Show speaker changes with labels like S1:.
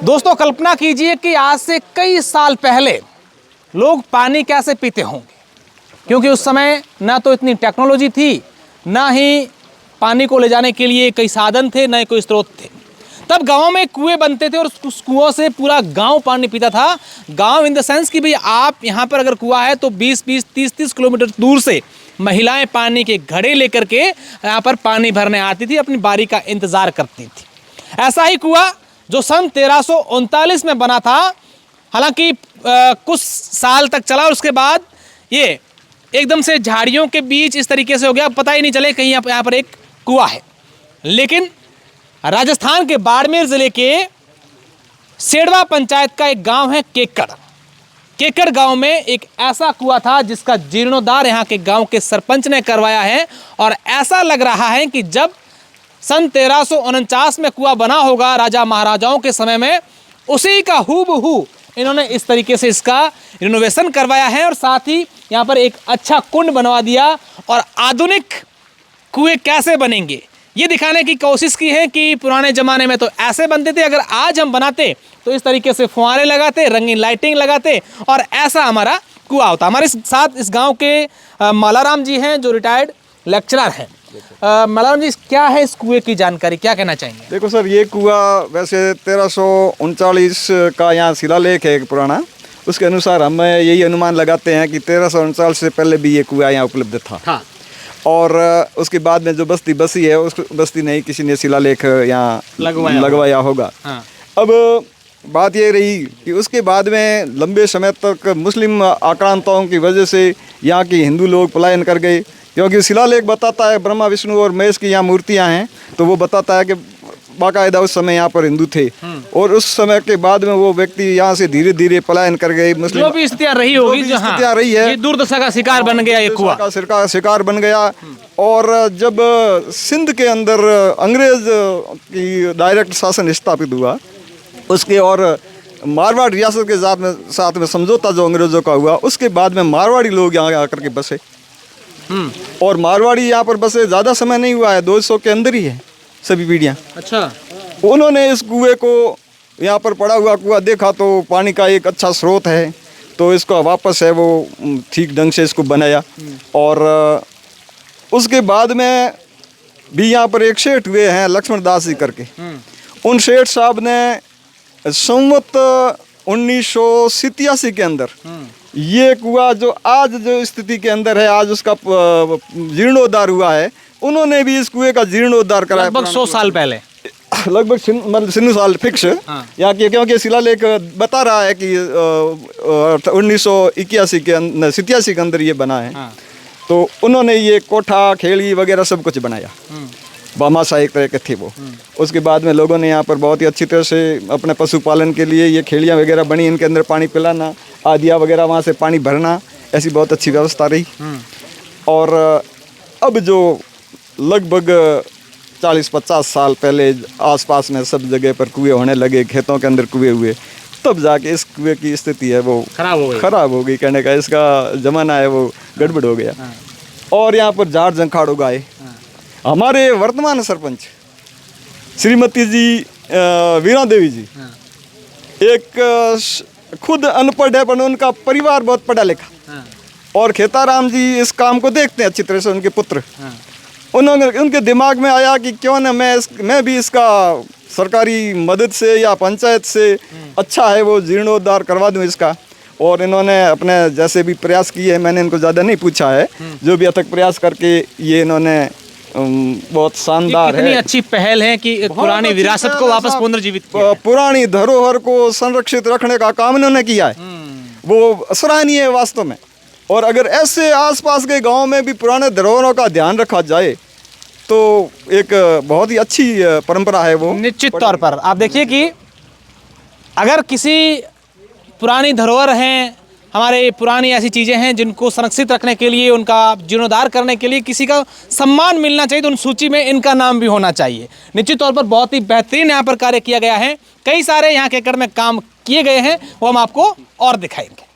S1: दोस्तों कल्पना कीजिए कि आज से कई साल पहले लोग पानी कैसे पीते होंगे, क्योंकि उस समय ना तो इतनी टेक्नोलॉजी थी, ना ही पानी को ले जाने के लिए कई साधन थे, ना ही कोई स्रोत थे। तब गाँव में कुएं बनते थे और उस कुओं से पूरा गांव पानी पीता था। गांव इन द सेंस कि भाई आप यहाँ पर अगर कुआं है तो 20-20, 30-30 किलोमीटर दूर से महिलाएं पानी के घड़े लेकर के यहाँ पर पानी भरने आती थी, अपनी बारी का इंतज़ार करती थी। ऐसा ही कुआं जो सन 1339 में बना था, हालांकि कुछ साल तक चला और उसके बाद ये एकदम से झाड़ियों के बीच इस तरीके से हो गया, पता ही नहीं चले कहीं यहाँ पर एक कुआं है। लेकिन राजस्थान के बाड़मेर ज़िले के सेड़वा पंचायत का एक गांव है केकड़ गांव में एक ऐसा कुआं था जिसका जीर्णोद्धार यहाँ के गांव के सरपंच ने करवाया है। और ऐसा लग रहा है कि जब सन 1349 में कुआं बना होगा राजा महाराजाओं के समय में, उसी का हूबहू इन्होंने इस तरीके से इसका रिनोवेशन करवाया है और साथ ही यहाँ पर एक अच्छा कुंड बनवा दिया। और आधुनिक कुएं कैसे बनेंगे ये दिखाने की कोशिश की है कि पुराने ज़माने में तो ऐसे बनते थे, अगर आज हम बनाते तो इस तरीके से फुहारे लगाते, रंगीन लाइटिंग लगाते और ऐसा हमारा कुआं होता। हमारे साथ इस गांव के मालाराम जी हैं जो रिटायर्ड लेक्चरर हैं। मालाराम जी, क्या है इस कुएं की जानकारी, क्या कहना चाहेंगे?
S2: देखो सर, ये कुआं वैसे 1339 का यहाँ शिलालेख है पुराना, उसके अनुसार हम यही अनुमान लगाते हैं कि 1339 से पहले भी ये कुआं यहाँ उपलब्ध था।
S1: हाँ।
S2: और उसके बाद में जो बस्ती बसी है उस बस्ती ने ही किसी ने शिलालेख यहाँ लगवाया होगा।
S1: हाँ।
S2: अब बात ये रही कि उसके बाद में लंबे समय तक मुस्लिम आक्रांताओं की वजह से यहाँ के हिंदू लोग पलायन कर गए, क्योंकि शिलालेख बताता है ब्रह्मा विष्णु और महेश की यहाँ मूर्तियाँ हैं, तो वो बताता है कि बाकायदा उस समय यहाँ पर हिंदू थे। और उस समय के बाद में वो व्यक्ति यहाँ से धीरे धीरे पलायन कर गए। मुस्लिम
S1: जो भी स्थितियाँ रही होगी,
S2: स्थितियाँ रही है,
S1: ये दुर्दशा का शिकार बन गया, ये कुआं
S2: शिकार बन गया। और जब सिंध के अंदर अंग्रेज की डायरेक्ट शासन स्थापित हुआ, उसके और मारवाड़ रियासत के साथ में समझौता जो अंग्रेजों का हुआ, उसके बाद में मारवाड़ी लोग यहाँ आकर के बसे। और मारवाड़ी यहाँ पर बसे ज़्यादा समय नहीं हुआ है, 200 के अंदर ही है सभी पीढ़ियाँ।
S1: अच्छा।
S2: उन्होंने इस कुएं को, यहाँ पर पड़ा हुआ कुआं देखा तो पानी का एक अच्छा स्रोत है, तो इसको वापस है वो ठीक ढंग से इसको बनाया। और उसके बाद में भी यहाँ पर एक सेठ हुए हैं लक्ष्मण दास जी करके, उन सेठ साहब ने संवत 1987 के अंदर ये कुआं जो आज जो स्थिति के अंदर है, आज उसका जीर्णोद्धार हुआ है। उन्होंने भी इस कुएं का जीर्णोद्धार कराया
S1: लगभग 100 साल पहले,
S2: लगभग 100 साल फिक्स।
S1: हाँ।
S2: यहाँ की क्योंकि शिलालेख बता रहा है कि 1987 के अंदर ये बना है।
S1: हाँ।
S2: तो उन्होंने ये कोठा खेड़ी वगैरह सब कुछ बनाया, बामाशा एक तरह के थे वो। उसके बाद में लोगों ने यहाँ पर बहुत ही अच्छी तरह से अपने पशुपालन के लिए ये खेड़ियाँ वगैरह बनी, इनके अंदर पानी पिलाना, आदिया वगैरह वहाँ से पानी भरना, ऐसी बहुत अच्छी व्यवस्था रही। और अब जो लगभग 40-50 साल पहले आसपास में सब जगह पर कुएं होने लगे, खेतों के अंदर कुएं हुए, तब जाके इस कुएं की स्थिति है वो खराब हो गई कहने का, इसका ज़माना है वो गड़बड़ हो गया। और यहाँ पर झाड़ झंखाड़ उगाए। हमारे वर्तमान सरपंच श्रीमती जी वीरा देवी जी एक खुद अनपढ़ है, पर उनका परिवार बहुत पढ़ा लिखा। और खेताराम जी इस काम को देखते हैं अच्छी तरह से, उनके पुत्र। उनके दिमाग में आया कि क्यों ना मैं भी इसका सरकारी मदद से या पंचायत से अच्छा है वो जीर्णोद्धार करवा दूं इसका। और इन्होंने अपने जैसे भी प्रयास किए हैं, मैंने इनको ज़्यादा नहीं पूछा है, जो भी अथक प्रयास करके ये इन्होंने बहुत शानदार
S1: है। अच्छी पहल है कि पुरानी विरासत को वापस पुनर्जीवित किया है।
S2: पुरानी धरोहर को संरक्षित रखने का काम इन्होंने किया है, वो सराहनीय है वास्तव में। और अगर ऐसे आसपास के गांव में भी पुराने धरोहरों का ध्यान रखा जाए तो एक बहुत ही अच्छी परंपरा है वो।
S1: निश्चित तौर पर आप देखिए कि अगर किसी पुरानी धरोहर हैं, हमारे पुरानी ऐसी चीज़ें हैं जिनको संरक्षित रखने के लिए, उनका जीर्णोद्धार करने के लिए किसी का सम्मान मिलना चाहिए, तो उन सूची में इनका नाम भी होना चाहिए। निश्चित तौर पर बहुत ही बेहतरीन यहाँ पर कार्य किया गया है। कई सारे यहाँ केकड़ में काम किए गए हैं, वो हम आपको और दिखाएंगे।